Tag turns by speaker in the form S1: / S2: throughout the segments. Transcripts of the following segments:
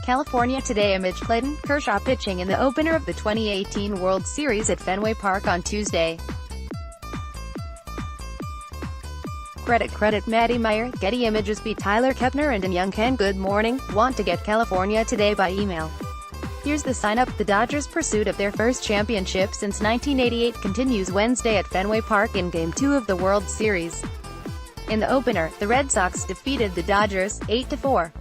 S1: California Today image Clayton Kershaw pitching in the opener of the 2018 World Series at Fenway Park on Tuesday. Credit Matty Meyer, Getty Images. B. Tyler Kepner and Young Ken. Good morning. Want to get California Today by email? Here's the sign-up. The Dodgers' pursuit of their first championship since 1988 continues Wednesday at Fenway Park in Game 2 of the World Series. In the opener, the Red Sox defeated the Dodgers, 8-4.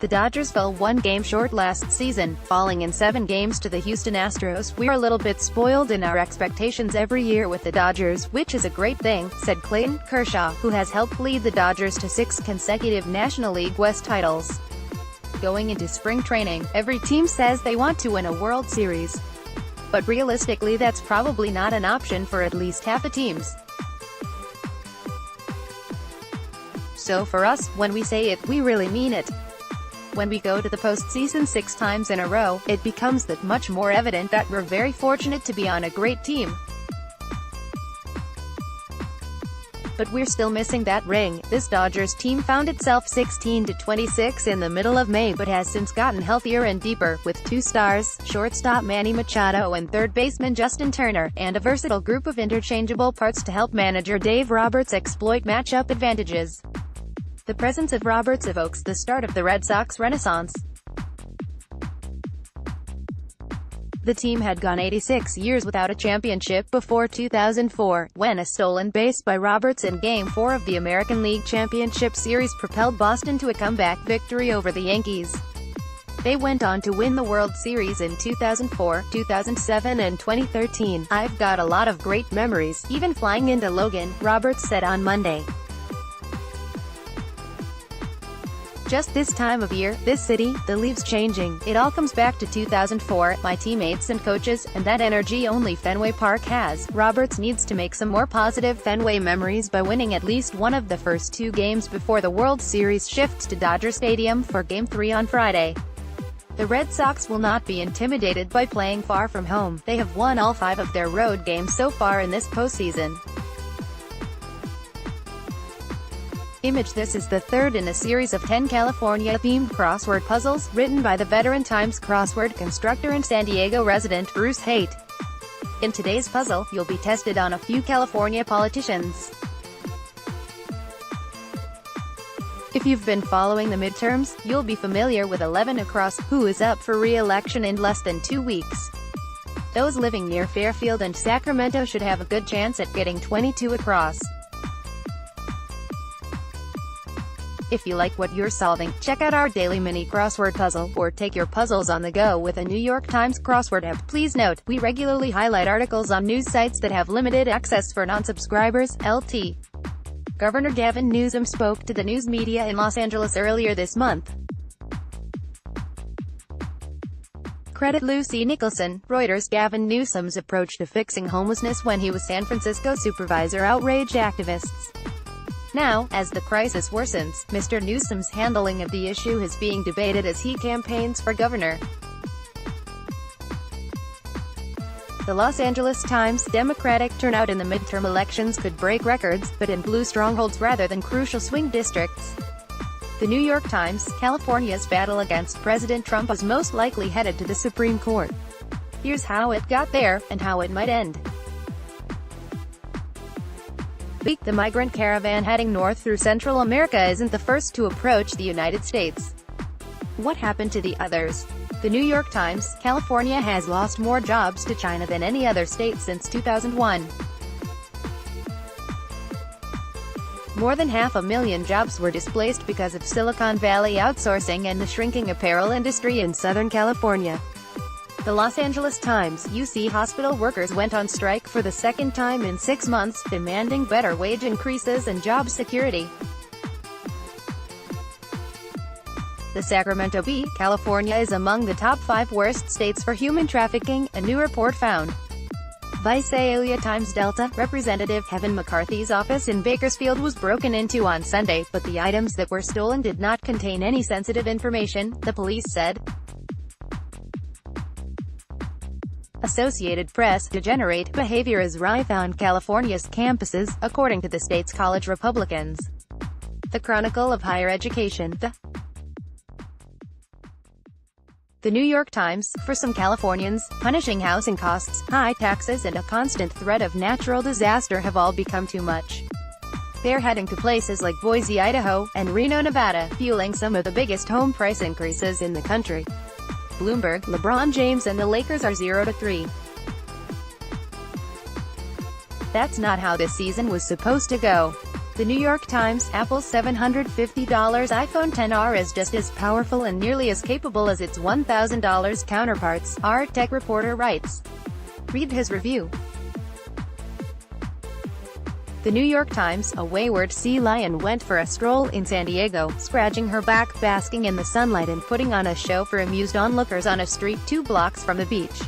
S1: The Dodgers fell one game short last season, falling in 7 games to the Houston Astros. "We're a little bit spoiled in our expectations every year with the Dodgers, which is a great thing," said Clayton Kershaw, who has helped lead the Dodgers to 6 consecutive National League West titles. Going into spring training, every team says they want to win a World Series. But realistically, that's probably not an option for at least half the teams. So for us, when we say it, we really mean it. When we go to the postseason 6 times in a row, it becomes that much more evident that we're very fortunate to be on a great team. But we're still missing that ring. This Dodgers team found itself 16-26 in the middle of May but has since gotten healthier and deeper, with 2 stars, shortstop Manny Machado and third baseman Justin Turner, and a versatile group of interchangeable parts to help manager Dave Roberts exploit matchup advantages. The presence of Roberts evokes the start of the Red Sox renaissance. The team had gone 86 years without a championship before 2004, when a stolen base by Roberts in Game 4 of the American League Championship Series propelled Boston to a comeback victory over the Yankees. They went on to win the World Series in 2004, 2007 and 2013. "I've got a lot of great memories, even flying into Logan," Roberts said on Monday. "Just this time of year, this city, the leaves changing. It all comes back to 2004, my teammates and coaches, and that energy only Fenway Park has." Roberts needs to make some more positive Fenway memories by winning at least one of the first 2 games before the World Series shifts to Dodger Stadium for Game 3 on Friday. The Red Sox will not be intimidated by playing far from home. They have won all 5 of their road games so far in this postseason. Image This is the third in a series of 10 California-themed crossword puzzles, written by the veteran Times crossword constructor and San Diego resident Bruce Haight. In today's puzzle, you'll be tested on a few California politicians. If you've been following the midterms, you'll be familiar with 11 across, who is up for re-election in less than 2 weeks. Those living near Fairfield and Sacramento should have a good chance at getting 22 across. If you like what you're solving, check out our daily mini crossword puzzle, or take your puzzles on the go with a New York Times crossword app. Please note, we regularly highlight articles on news sites that have limited access for non-subscribers. LT. Governor Gavin Newsom spoke to the news media in Los Angeles earlier this month. Credit Lucy Nicholson, Reuters. Gavin Newsom's approach to fixing homelessness when he was San Francisco supervisor outraged activists. Now, as the crisis worsens, Mr. Newsom's handling of the issue is being debated as he campaigns for governor. The Los Angeles Times, Democratic turnout in the midterm elections could break records, but in blue strongholds rather than crucial swing districts. The New York Times, California's battle against President Trump is most likely headed to the Supreme Court. Here's how it got there, and how it might end. The migrant caravan heading north through Central America isn't the first to approach the United States. What happened to the others? The New York Times, California has lost more jobs to China than any other state since 2001. More than 500,000 jobs were displaced because of Silicon Valley outsourcing and the shrinking apparel industry in Southern California. The Los Angeles Times, UC hospital workers went on strike for the second time in 6 months, demanding better wage increases and job security. The Sacramento Bee, California is among the top 5 worst states for human trafficking, a new report found. Visalia Times Delta, Representative Kevin McCarthy's office in Bakersfield was broken into on Sunday, but the items that were stolen did not contain any sensitive information, the police said. Associated Press, degenerate behavior is rife on California's campuses, according to the state's college Republicans. The Chronicle of Higher Education. The New York Times. For some Californians, punishing housing costs, high taxes and a constant threat of natural disaster have all become too much. They're heading to places like Boise, Idaho, and Reno, Nevada, fueling some of the biggest home price increases in the country. Bloomberg. LeBron James and the Lakers are 0-3. That's not how this season was supposed to go. The New York Times. Apple's $750 iPhone XR is just as powerful and nearly as capable as its $1,000 counterparts, our tech reporter writes. Read his review. The New York Times. A wayward sea lion went for a stroll in San Diego, scratching her back, basking in the sunlight and putting on a show for amused onlookers on a street 2 blocks from the beach.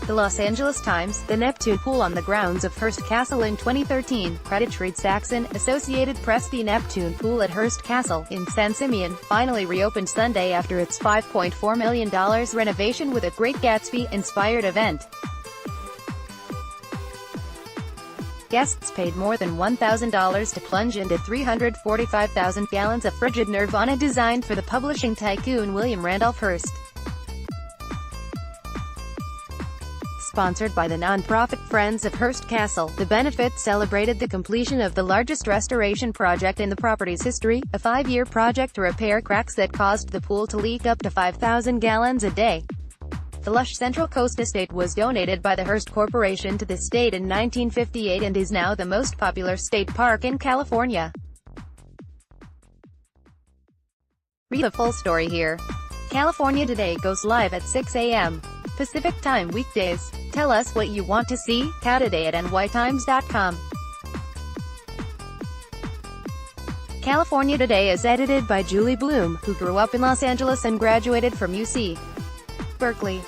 S1: The Los Angeles Times. The Neptune pool on the grounds of Hearst Castle in 2013, credit Reed Saxon. Associated Press. The Neptune pool at Hearst Castle, in San Simeon, finally reopened Sunday after its $5.4 million renovation with a Great Gatsby-inspired event. Guests paid more than $1,000 to plunge into 345,000 gallons of frigid Nirvana designed for the publishing tycoon William Randolph Hearst. Sponsored by the non-profit Friends of Hearst Castle, the benefit celebrated the completion of the largest restoration project in the property's history, a 5-year project to repair cracks that caused the pool to leak up to 5,000 gallons a day. The lush Central Coast estate was donated by the Hearst Corporation to the state in 1958 and is now the most popular state park in California. Read the full story here. California Today goes live at 6 a.m. Pacific Time weekdays. Tell us what you want to see. Today@nytimes.com. California Today is edited by Julie Bloom, who grew up in Los Angeles and graduated from UC Berkeley.